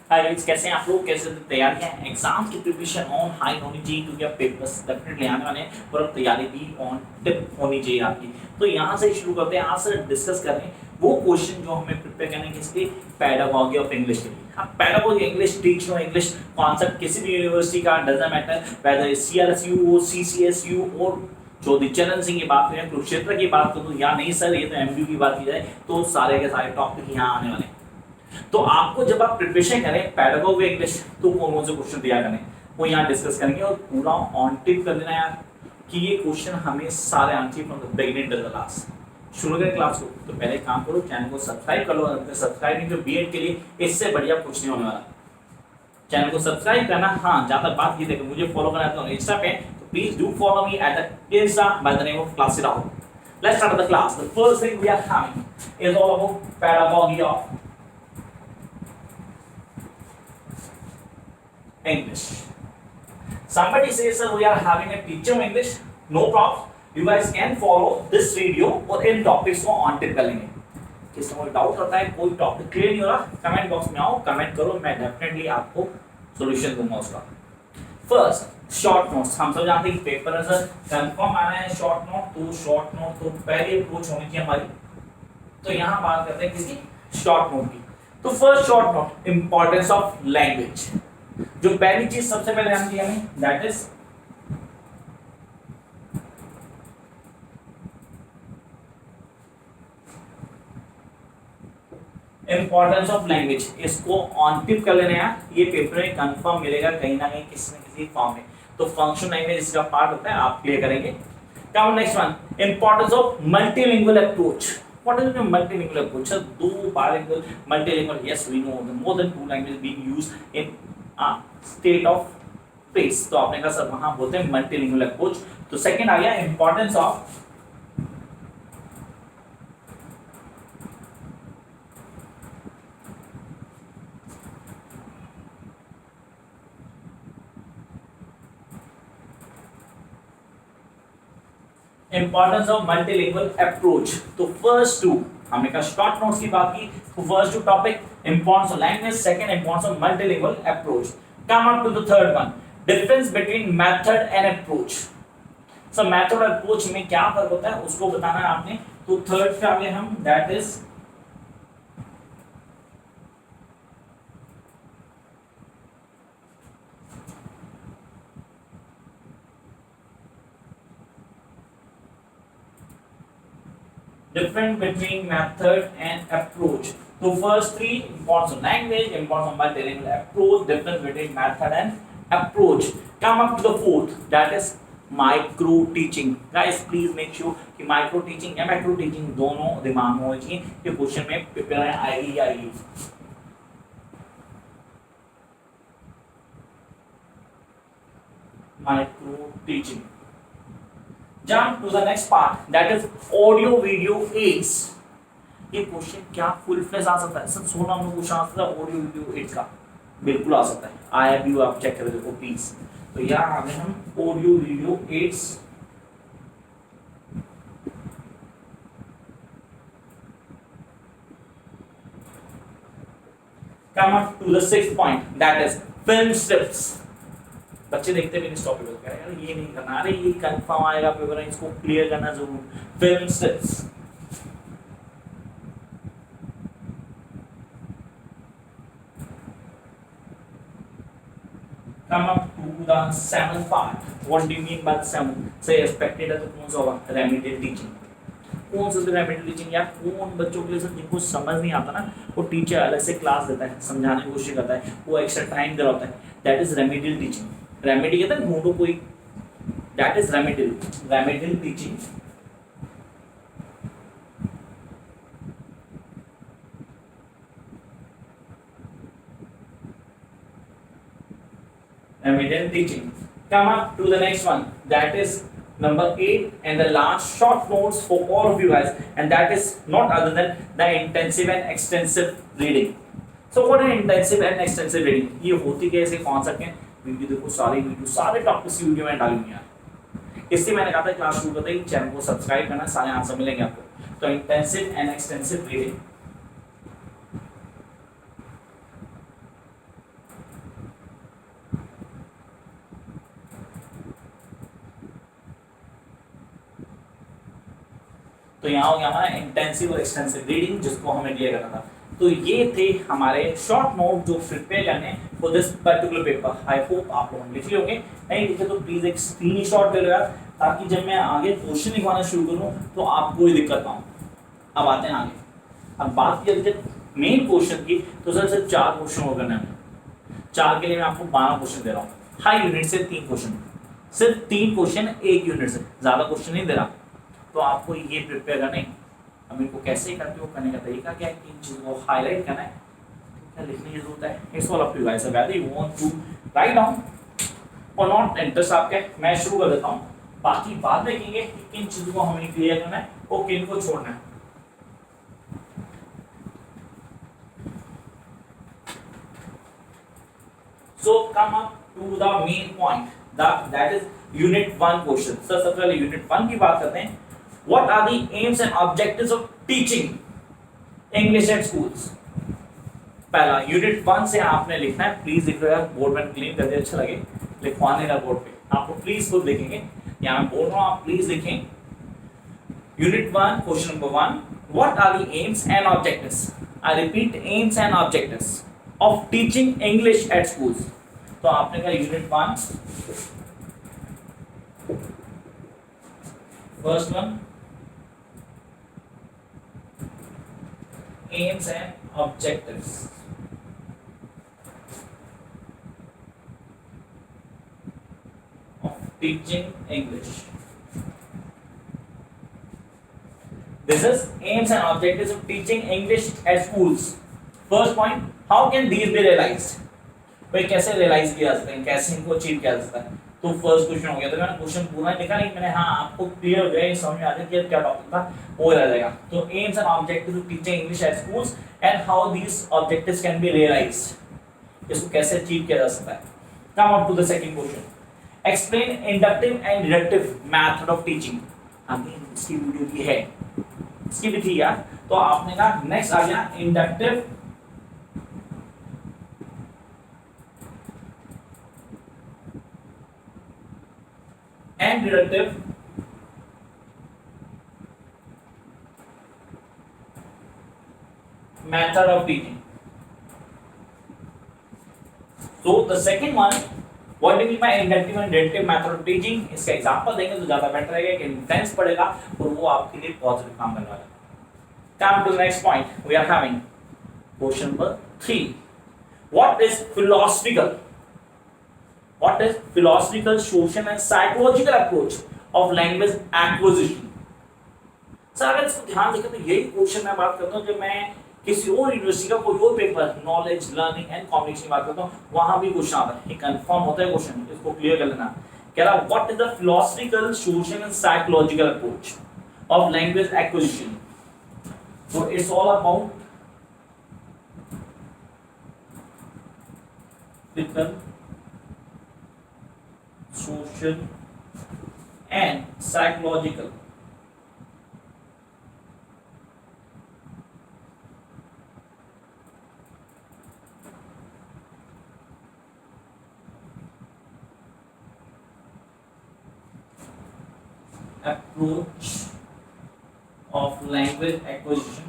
Hi guys, कैसे हैं आप लोग? कैसे तैयारियां हैं एग्जाम की प्रिपरेशन ऑन हाई होनी चाहिए क्योंकि अब पेपर्स डेफिनेटली आने वाले हैं और अब तैयारी भी ऑन टिप होनी चाहिए आपकी। तो यहाँ से शुरू करते हैं, आज से डिस्कस करें वो क्वेश्चन जो हमें प्रिपेयर करने के लिए पेडागॉजी ऑफ इंग्लिश के लिए। हाँ, pedagogy English, teaching of English concept किसी भी यूनिवर्सिटी का डजंट मैटर, वेदर सीआरएसयू हो, सीसीएसयू और चौधरी चरण सिंह की बात करें, कुरुक्षेत्र की बात करूँ या नहीं सर ये तो एमयू की बात की जाए तो सारे के सारे टॉपिक यहाँ आने वाले हैं। तो आपको जब आप प्रिपरेशन करें पेडागॉजी इंग्लिश तो कौन से क्वेश्चन तैयार करें वो यहाँ डिस्कस करेंगे और पूरा ऑन टिप कर देना यार कि ये क्वेश्चन हमें सारे answer from the beginning till the last. शुरू करें क्लास को तो पहले काम करो, चैनल को सब्सक्राइब कर लो। अगर सब्सक्राइब नहीं तो बीएड के लिए इससे बढ़िया कुछ नहीं होने वाला। चैनल को सब्सक्राइब करना, हाँ ज्यादा बात ये देखो मुझे फॉलो करना है तो इंस्टा पे तो please do follow me at the Insta by the name of class Rahul. Let's start the class. The first thing we are having is all about pedagogy of English. Somebody says sir we are having a teacher of English. No problem. You guys can follow this video और इन topics को on tip कर लेंगे। किसी को doubt होता है, कोई topic clear नहीं हो रहा, कमेंट बॉक्स में आओ, कमेंट करो, मैं डेफिनेटली आपको सॉल्यूशन दूंगा उसका। First short notes. हम सब जानते हैं कि पेपर है सर कंफर्म आना है शॉर्ट नोट, तो शॉर्ट नोट तो पहली अप्रोच होनी चाहिए हमारी। तो यहाँ बात करते हैं किसी शॉर्ट नोट की। तो first short note, importance of language. जो पहली चीज सबसे पहले ध्यान दिया हमें that is importance of language. इसको ऑन टिप कर लेना है, ये पेपर में कंफर्म मिलेगा कहीं ना कहीं किसी न किसी फॉर्म में। तो फंक्शन लैंग्वेज इसका पार्ट होता है, आप क्लियर करेंगे। कम next one, importance of multilingual approach. What is the multilingual approach? दो bilingual, multilingual. Yes, we know more than two languages being used in state of place. तो आपने कहा सर वहां बोलते हैं multilingual approach। तो सेकंड आ गया importance of importance of multilingual approach. तो फर्स्ट टू हमने कहा शॉर्ट नोट्स की बात की, तो first two topic importance of language, second importance of multilingual approach. Come up to the third one, difference between method and approach. So method और approach में क्या फर्क होता है उसको बताना है आपने। तो थर्ड पे आ गए हम, that is difference between method and approach. So first three, importance of language, importance of multilingual approach, difference between method and approach. Come up to the fourth, that is micro teaching. Guys please make sure कि micro teaching या macro teaching दोनों दिमाग में होनी चाहिए। ये question में paper में आएगी या आएगी। Micro teaching. Jump to the next part, that is audio video aids. ये क्वेश्चन क्या फुल फ्लेज आ सकता है सर? 16 नंबर क्वेश्चन आ सकता है ऑडियो वीडियो एड का, बिल्कुल आ सकता है। आया भी आप चेक कर देखो प्लीज। तो यहाँ आ गए हम audio video aids. Come up to the sixth point, that is film strips. बच्चे देखते भी इस टॉपिक को कह रहे हैं ये नहीं करना, अरे ये कंफर्म आएगा पेपर में, इसको क्लियर करना जरूर। Film strips, come up to the seventh part. What do you mean by the seventh? Say expected as कौन सा होगा? Remedial teaching। कौन सा रेमेडियल टीचिंग यार? कौन बच्चों के लिए सर जिनको समझ नहीं आता ना वो टीचर अलग से क्लास देता है, समझाने की कोशिश करता है, वो एक्स्ट्रा टाइम दे रहा होता है, that is remedial teaching. Remedy कहते हैं ढूंढो कोई, that is remedial. Remedial teaching remedial teaching. Come up to the next one, that is number 8 and the last short notes for all of you guys, and that is not other than the intensive and extensive reading. So what is intensive and extensive reading? ये होती कैसे concept है? Video देखो, सारे topics video में डालूंगी यार। इससे मैंने कहा था क्लास शुरू करते ही चैनल को सब्सक्राइब करना, सारे आंसर मिलेंगे आपको। तो इंटेंसिव एंड एक्सटेंसिव रीडिंग, तो यहाँ हो गया हमारा इंटेंसिव और एक्सटेंसिव रीडिंग, जिसको हमें क्लियर करना था। तो ये थे हमारे शॉर्ट नोट जो प्रिपेयर करने for this particular paper. I hope आप लोग लिख लिए होंगे, नहीं लिखे तो प्लीज एक स्क्रीनशॉट ले लो यार, ताकि जब मैं आगे क्वेश्चन लिखवाना शुरू करूँ तो आपको कोई दिक्कत ना हो। अब आते हैं आगे। अब बात की जाए मेन क्वेश्चन की, तो सर सिर्फ 4 क्वेश्चन और करने हैं। 4 के लिए मैं आपको 12 क्वेश्चन दे रहा हूँ। हर यूनिट से 3 क्वेश्चन, सिर्फ 3 क्वेश्चन एक यूनिट से, ज्यादा क्वेश्चन नहीं दे रहा। तो आपको ये प्रिपेयर करना है। अब इनको कैसे करते हो, करने का तरीका क्या है, किन चीजों को हाईलाइट करना है, क्या लिखने की जरूरत है, it's all up to you guys. Whether you want to write down और नॉट, इंटरेस्ट आपके। मैं शुरू कर देता हूँ, बाकी बाद में देखेंगे कि किन चीजों को हमें क्लियर करना है और किन को छोड़ना है। So come up to the main point, that is unit 1 question। Sir सबसे पहले unit 1 की बात करते हैं। What are the aims and objectives of teaching English at schools? पहला unit 1 से आपने लिखना है, प्लीज लिख लो यार, बोर्ड में क्लीन कर दे, अच्छा लगे लिखवाने का बोर्ड पे, आपको प्लीज खुद लिखेंगे, यहाँ बोल रहा हूँ आप प्लीज लिखें। Unit 1 question number 1, what are the aims and objectives? I repeat, aims and objectives of teaching English at schools। तो आपने कहा unit 1 first one, aims and objectives of teaching English। This is aims and objectives of teaching English at schools। First point, how can these be realized? भाई कैसे realise किया जा सकता है, कैसे इनको अचीव किया जा सकता है। तो फर्स्ट क्वेश्चन हो गया। तो मैंने क्वेश्चन पूरा लिखा नहीं, मैंने हाँ आपको क्लियर हो जाए, समझ में आ जाए कि क्या टॉपिक था, वो रह जाएगा। तो aims and objectives of teaching English at schools and how these objectives can be realised, इसको कैसे अचीव किया जा सकता है। Come up to the second question, explain inductive and deductive method of teaching. Again इसकी वीडियो भी है, इसकी भी थी यार। तो आपने कहा नेक्स्ट आ गया inductive and deductive method of teaching। So the second one, what do you mean by inductive and deductive method of teaching? इसका एग्जांपल देंगे तो ज्यादा बेटर रहेगा, कि इंटेंस पड़ेगा और वो आपके लिए पॉजिटिव काम करने वाला है। Come to the next point, we are having question number 3, what is philosophical, what is philosophical, social and psychological approach of language acquisition? Sir अगर इसको ध्यान देखें तो यही क्वेश्चन मैं बात करता हूँ जब मैं किसी और यूनिवर्सिटी का कोई और paper knowledge learning and communication की बात करता हूँ, वहां भी क्वेश्चन आता है, ये कंफर्म होता है क्वेश्चन, इसको क्लियर कर लेना। कह रहा what is the philosophical, social and psychological approach of language acquisition. So it's all about social and psychological approach of language acquisition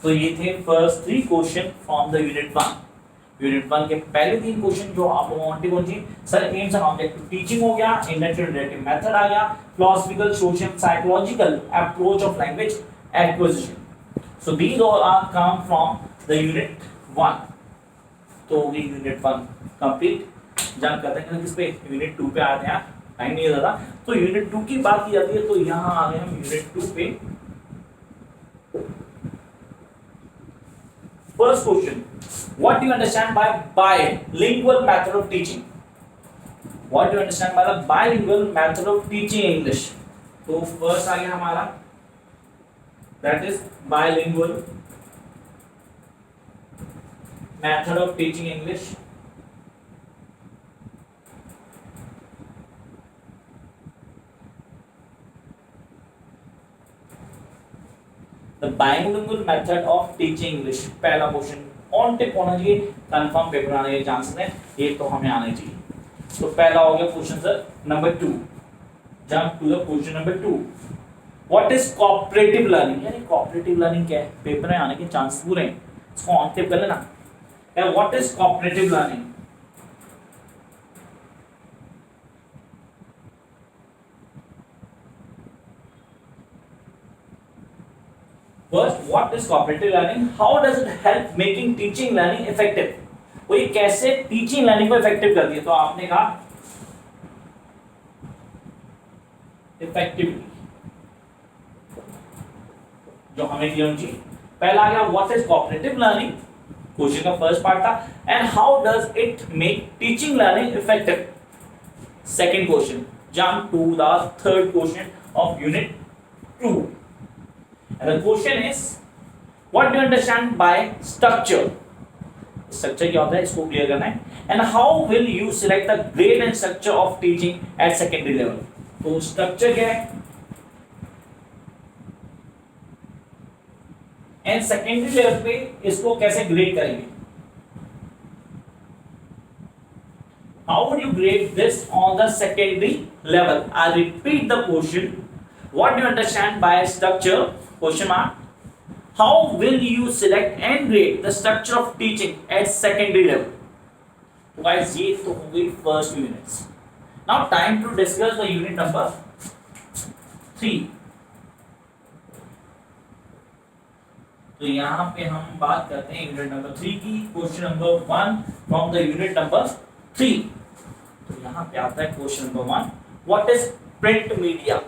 तो ये थे first 3 question from the unit 1। Unit 1 के पहले 3 क्वेश्चन जो आप लोगों ने कौन सी, sir aims and objective teaching हो गया, इंडक्टिव डिडक्टिव मेथड आ गया, philosophical, social, psychological approach of language acquisition. So these all are come from the unit 1। तो ये यूनिट 1 कंप्लीट। जब करते हैं किस पे, यूनिट 2 पे आते हैं, टाइम नहीं ज्यादा। तो यूनिट 2 की बात की जाती है, तो यहाँ आ गए हम यूनिट 2 पे। First question, what do you understand by bilingual method of teaching? What do you understand by the bilingual method of teaching English? तो first आ गया हमारा, that is bilingual method of teaching English। The bilingual method of teaching English, पहला question on tip होना चाहिए, confirm paper आने के chances हैं, ये तो हमें आना चाहिए। तो पहला हो गया question sir number 2। Jump to the question number 2। What is cooperative learning? यानी कोऑपरेटिव लर्निंग क्या है, पेपर में आने के चांस पूरे हैं, इसको ऑन टिप कर लेना। What is cooperative learning? First, what is cooperative learning? How does it help making teaching learning effective? वो ये कैसे टीचिंग लर्निंग को इफेक्टिव करती है? तो आपने कहा इफेक्टिवली, जो हमें क्लियर होनी चाहिए। पहला आ गया what is cooperative learning, question का फर्स्ट पार्ट था, and how does it make teaching learning effective. Second question, jump to the third question of unit 2। And the question is, what do you understand by structure? Structure क्या होता है, इसको clear करना है। And how will you select the grade and structure of teaching at secondary level? तो structure क्या है, and secondary level पे इसको कैसे ग्रेड करेंगे? How would you grade this on the secondary level? I repeat the question. What do you understand by structure? Question mark. How will you select and grade the structure of teaching at secondary level? So guys, ये तो हो गई first units. Now time to discuss the unit number 3. तो यहाँ पे हम बात करते हैं यूनिट नंबर 3 की, question number 1 from the unit number 3। तो यहाँ पे आता है question number 1, what is print media?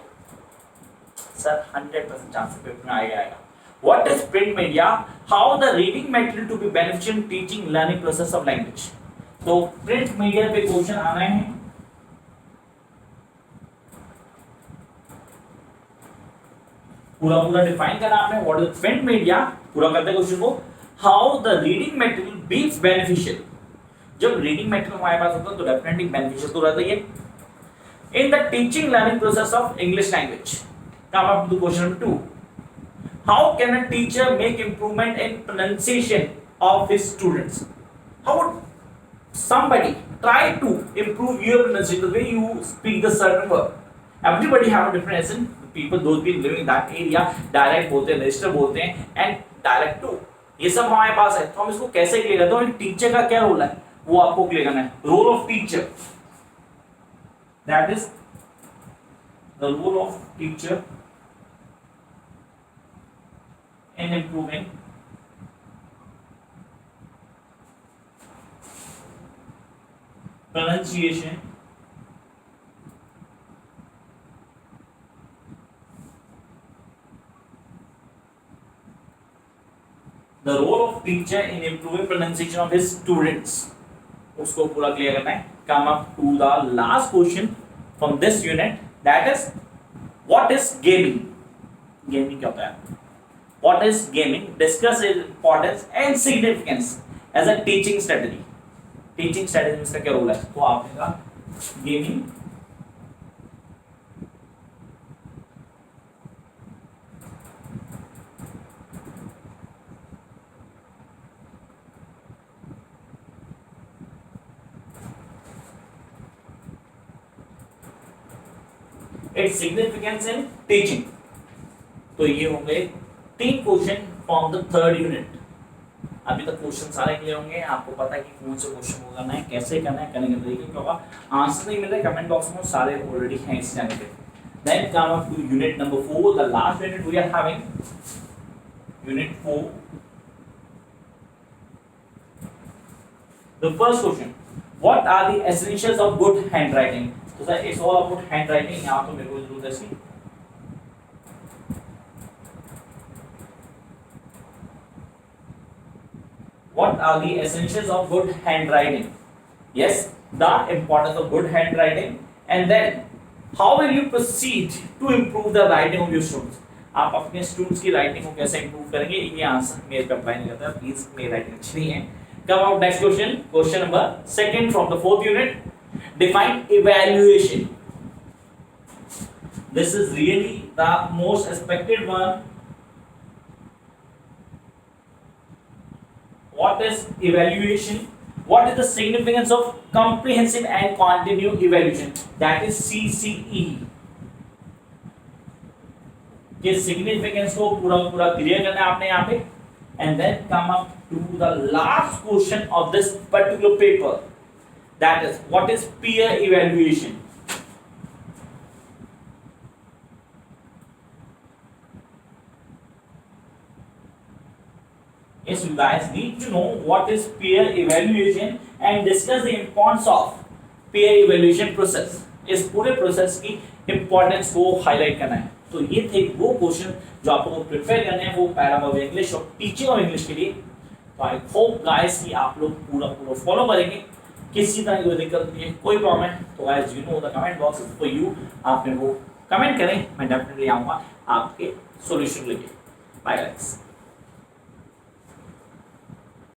Sir 100% chance paper में आएगा। What is print media? How the reading material to be beneficial in teaching learning process of language? तो print media पे question आना है। पूरा डिफाइन करना आपने, व्हाट इज प्रिंट मीडिया, पूरा करते हैं क्वेश्चन को। How the reading material be beneficial? जब रीडिंग मटेरियल हमारे पास होता है तो डेफिनेटली बेनिफिशियल तो रहता ही है in the teaching learning process of English language. Come up to question number 2. How can a teacher make improvement in pronunciation of his students? How would somebody try to improve your pronunciation, the way you speak the certain word? Everybody have a different accent. People, those people living in that area, dialect बोलते हैं, register बोलते हैं, and dialect too. ये सब हमारे पास है, तो हम इसको कैसे क्लियर करते हैं? टीचर का क्या रोल है वो आपको क्लियर करना है। Role of teacher, that is the role of teacher in improving pronunciation the role of teacher in improving pronunciation of his students, उसको पूरा क्लियर करना है। Come up to the last question from this unit, that is what is gaming? Gaming क्या होता है? What is gaming? Discuss its importance and significance as a teaching strategy. Teaching strategy में इसका क्या रोल है? तो आपने कहा gaming its significance in teaching. तो ये हो गए 3 question from the third unit. अभी तक क्वेश्चन सारे क्लियर होंगे, आपको पता है कि कौन से क्वेश्चन को करना है, कैसे करना है, करने के तरीके क्या होगा। आंसर नहीं मिल रहा है कमेंट बॉक्स में, सारे ऑलरेडी हैं इस चैनल पे। Then come up to unit number 4, the last unit we are having, unit 4। The first question, what are the essentials of good handwriting? तो sir it's all about handwriting, यहां तो मेरे को जरूरत है इसकी। What are the essentials of good handwriting? Yes, the importance of good handwriting, and then how will you proceed to improve the writing of your students? आप अपने students की राइटिंग को कैसे इंप्रूव करेंगे? ये आंसर मेरे पे अप्लाई नहीं करता है, प्लीज मेरी राइटिंग अच्छी नहीं है। Come out next question, question number 2 from the 4th unit, define evaluation. This is really the most expected one. What is evaluation? What is the significance of comprehensive and continuous evaluation? That is CCE. के significance को पूरा पूरा clear करना है आपने यहाँ पे, and then come up to the last question of this particular paper, that is what is peer evaluation. Yes, you guys need to know what is peer evaluation and discuss the importance of peer evaluation process. इस पूरे process की importance को highlight करना है. तो ये थे वो क्वेश्चन जो आप लोगों को प्रिपेयर करने हैं वो पैराम ऑफ इंग्लिश और टीचिंग ऑफ इंग्लिश के लिए. तो आई होप गाइस कि आप लोग पूरा फॉलो करेंगे. किसी तरह की कोई दिक्कत नहीं है, कोई प्रॉब्लम है तो guys you know the comment box is for you. आप मेरे को कमेंट करें, मैं डेफिनेटली आऊँगा आपके सॉल्यूशन लेके. Bye guys.